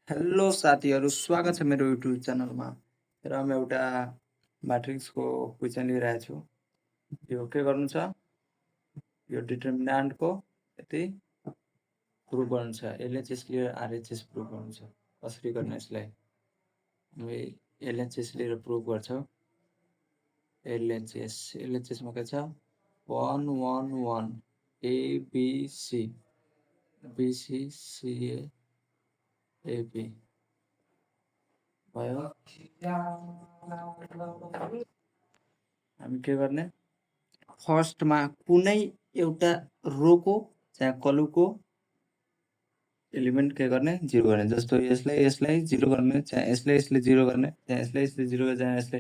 Hello साथीहरू, स्वागत छ मेरो युट्युब च्यानलमा। र म एउटा म्याट्रिक्सको क्वेसन लिइरहेको छु। यो के गर्नु छ, यो डिटर्मिनान्टको यति प्रुभ गर्नु छ। एलएचएस लिएर आरएचएस प्रुभ गर्नु छ। कसरी गर्ने यसलाई? हामी एलएचएस लिएर प्रुभ गर्छौँ। एलएचएसमा के छ, 1 1 1 एबिसी बिसी सिए एबी भयो। हामी के गर्ने, फर्स्टमा कुनै एउटा रोको चाहे कलुको एलिमेन्ट के गर्ने, जिरो गर्ने। जस्तो यसलाई जिरो गर्ने, चाहे यसले जिरो गर्ने, चाहे यसले जिरो गर्ने, चाहे यसले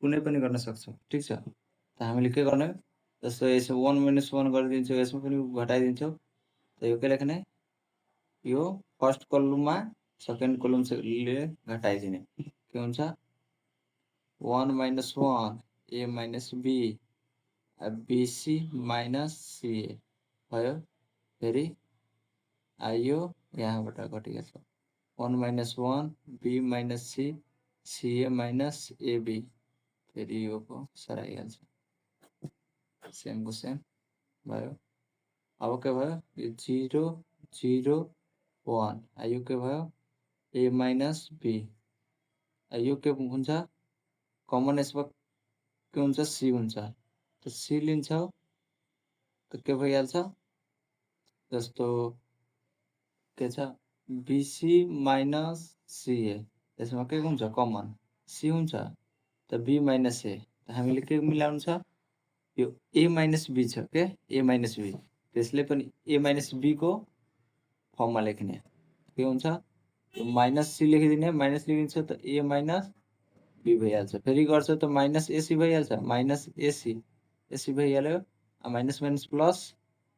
कुनै पनि गर्न सक्छौँ। ठिक छ, त हामीले के गर्ने, जस्तो यसो 1 - 1 गरिदिन्छौँ, यसमा पनि घटाइदिन्छौँ। त यो के लेख्ने, यो फर्स्ट कलममा सेकेन्ड कलमले घटाइदिने के हुन्छ, 1 - 1 A - B BC minus CA भयो। फेरि आयो यहाँबाट घटिया छ, 1 - 1 B minus C CA minus AB. फेरि यो को सराइहाल्छ, सेमको सेम भयो। अब के भयो, यो 0 0 1 यो के भयो, ए माइनस बी। यो के हुन्छ, कमन यसमा के हुन्छ, सी हुन्छ। त सी लिन्छौ त के भइहाल्छ, जस्तो के छ, बीसी माइनस सीए, यसमा के हुन्छ, कमन सी हुन्छ। त बी माइनस ए, त हामीले के मिलाउनु छ, यो ए माइनस बी छ के, ए माइनस बी, त्यसले पनि ए माइनस बी को फर्ममा लेख्ने के हुन्छ, यो माइनस सी लेखिदिने, माइनस लेखिदिन्छ त ए माइनस बी भइहाल्छ। फेरि गर्छ त माइनस एसी भइहाल्छ, माइनस एसी एसी भइहाल्यो, माइनस माइनस प्लस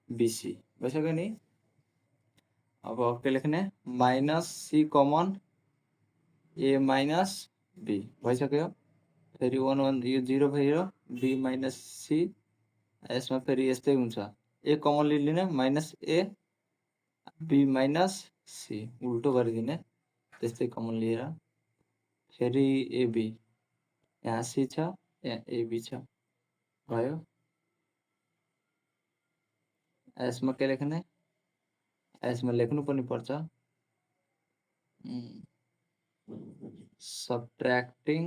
बीसी भइसक्यो नि। अब के लेख्ने, minus C common A minus B भइसक्यो। फेरि 1 1 यो 0 भयो, बी माइनस सी, यसमा फेरि यस्तै हुन्छ, ए कमन लिने, minus A B minus C उल्टो गरिदिने, त्यस्तै कमन लिएर। फेरि एबी, यहाँ सी छ, यहाँ एबी छ भयो। यसमा के लेख्ने, यसमा लेख्नु पनि पर्छ, subtracting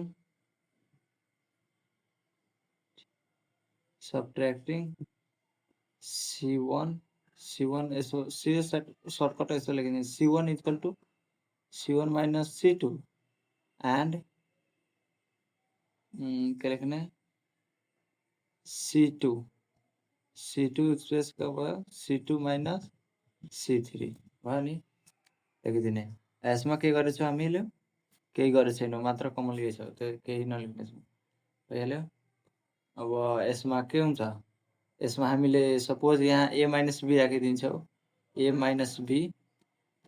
C1 यसो सर्टकट यसो लेखिदिने, C1 equal to C1 minus C2 and के लेख्ने, C2 एक्सप्रेस का भयो, C2 माइनस C3 भयो नि, लेखिदिने। यसमा के गरेछौँ हामीले, केही गरेको छैनौँ, मात्र कमन लिएछौँ, त्यो केही नलेख्नेछौँ, भइहाल्यो। अब यसमा के हुन्छ, यसमा हामीले सपोज यहाँ ए माइनस बी राखिदिन्छौँ, ए माइनस बी,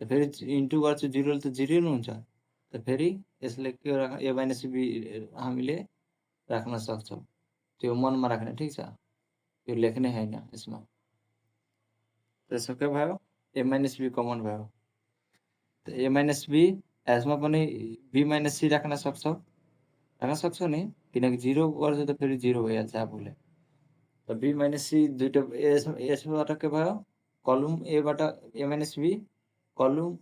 त फेरि इन्टु गर्छु 0 त 0 नै हुन्छ। त फेरि यसले के ए माइनस बी हामीले राख्न सक्छौँ, त्यो मनमा राख्ने, ठिक छ, यो लेख्ने होइन यसमा। त्यसो के भयो, ए माइनस बी कमन भयो। त ए माइनस बी यसमा पनि बी माइनस सी राख्न सक्छौँ नि, किनकि 0 गर्छ त फेरि 0 भइहाल्छ आफूले। त बी माइनस सी दुईटा यसबाट के भयो, कलम एबाट ए माइनस बी, कलम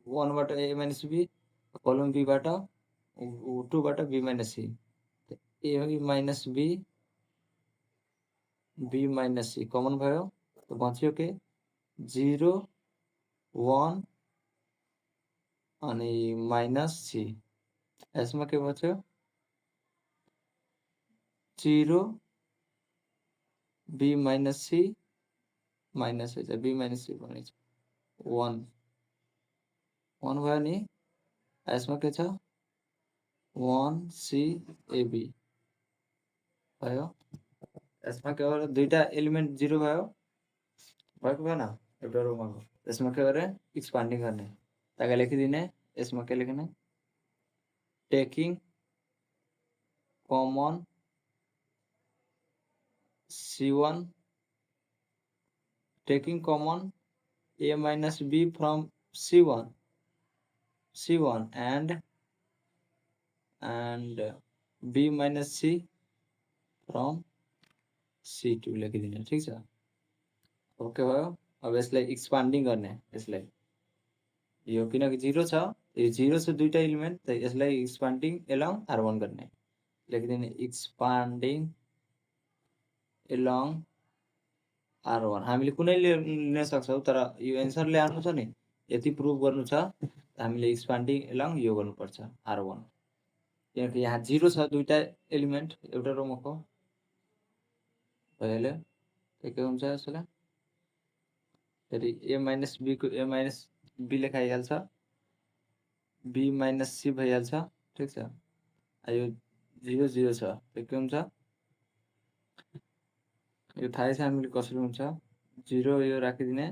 1बाट ए माइनस बी, कलम बीबाट 2बाट B minus C. A minus B B minus C common भयो, त बच्यो के 0 1 अनि माइनस सी। यसमा के बच्यो, 0 B minus C minus B minus C बनेछ 1 1 भयो नि। यसमा के छ, 1 सी एबी भयो। यसमा के भयो, दुईटा एलिमेन्ट 0 भयो, भएको भएन एउटा रोमाको। यसमा के गरे, एक्सपान्डिङ गर्ने, ताकि लेखिदिने, यसमा के लेख्ने, taking common C1 taking common a minus b from C1 C1 and B minus C from C2 लेखिदिने ठीक छ। ओके भयो। अब यसलाई एक्सपान्डिङ गर्ने यसलाई यो किनकि 0 छ यो 0 छ दुईटा एलिमेन्ट त यसलाई एक्सपान्डिङ एलोङ R1 गर्ने लेखिदिने एक्सपान्डिङ एलोङ R1 हामीले कुनै लिन सक्छौं तर यो एन्सर ल्याउनु छ नि यति प्रुभ गर्नु छ हामीले एक्सपान्डिङ एलोङ यो गर्नुपर्छ R1 किनकि यहाँ 0 छ दुईटा एलिमेन्ट एउटा रोमको भइहाल्यो के हुन्छ यसलाई फेरि a minus b को a minus b लेखाइहाल्छ b minus c भइहाल्छ ठीक छ। यो 0 0 छ के हुन्छ यो थाहै छ हामीले कसरी हुन्छ 0 यो राखिदिने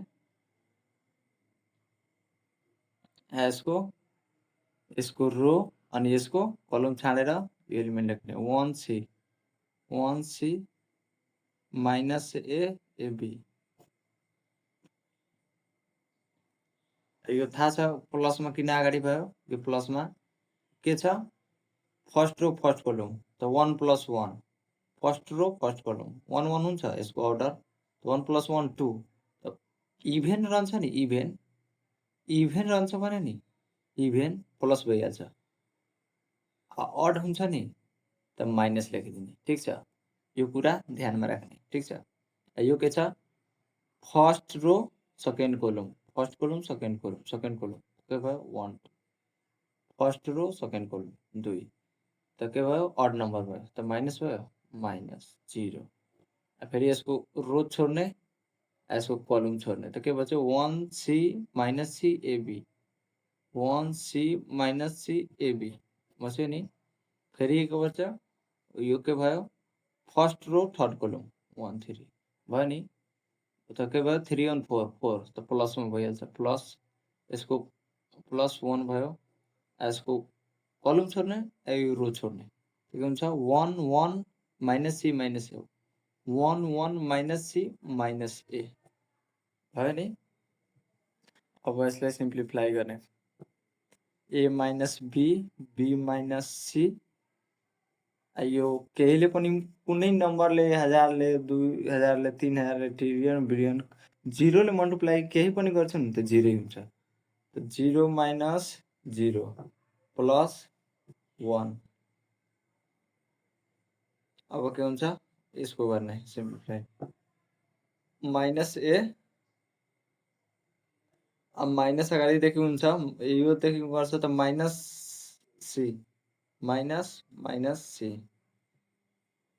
यसको रो अनि यसको कलम छाडेर यो एलिमेन्ट लेख्ने 1c minus a ab यो थाहा छ प्लसमा किन अगाडि भयो यो प्लसमा के छ फर्स्ट रो फर्स्ट कलम त 1 + 1 फर्स्ट रो फर्स्ट कलम 1 1 हुन्छ यसको अर्डर 1 + 1 2 त इभेन रहन्छ नि इभेन रहन्छ भने नि इभेन प्लस भइहाल्छ अड हुन्छ नि त माइनस लेखिदिने ठीक छ। यो कुरा ध्यानमा राख्ने ठीक छ। यो के छ फर्स्ट रो सेकेन्ड कलम फर्स्ट कलम सेकेन्ड कलम के भयो 1 फर्स्ट रो सेकेन्ड कलम 2 त के भयो अड नम्बर भयो त माइनस भयो -0 फेरि यसको रो छोड्ने यसको कलम छोड्ने त के भन्छ 1c - c ab 1c - c ab बस्यो नि फेरि के भन्छ यो के भयो फर्स्ट रो थर्ड कलम 1 3 भयो नि त के भयो 3 on 4 4 त प्लसमा भइहाल्छ प्लस यसको +1 भयो यसको कलम छोड्ने यो रो छोड्ने के हुन्छ 1 1 - c - a 1 1 - c - a भयो नि। अब यसलाई सिम्प्लिफाई गर्ने a - b b - c यो केहीले पनि कुनै नम्बरले 1000 ले 2000 ले 3000 ले ट्रिलियन बिलियन 0 ले मल्टिप्लाई केही पनि गर्छ नि त 0 हुन्छ त 0 - 0 प्लस 1 अब के हुन्छ यसको गर्ने सिम्प्लिफाई -a अब माइनस अगाडिदेखि हुन्छ यो देखि गर्छ त -c -c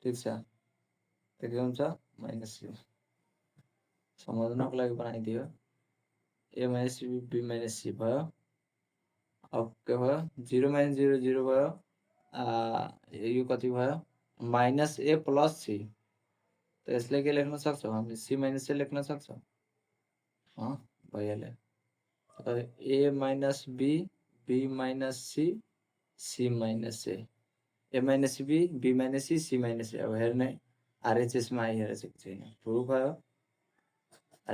ठीक छ त के हुन्छ -c समझ्नको लागि बनाइदियो a - c b - c भयो। अब के भयो 0 - 0 0 भयो यो कति भयो -a + c त यसले के लेख्न सक्छौं हामीले c - a लेख्न सक्छौं भइहाल्यो a - b b - c c - a a - b b - c c - a अब हेर्ने RHS मा आइहाल्छ कि छैन प्रुफ भयो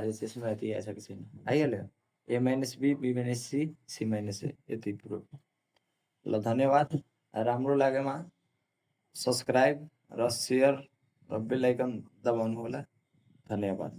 RHS मा यति आएछ कि छैन आइहाल्यो a - b b - c c - a यति प्रुफ। ल धन्यवाद राम्रो लागेमा सब्स्क्राइब र शेयर र बेल आइकन दबाउनु होला धन्यवाद।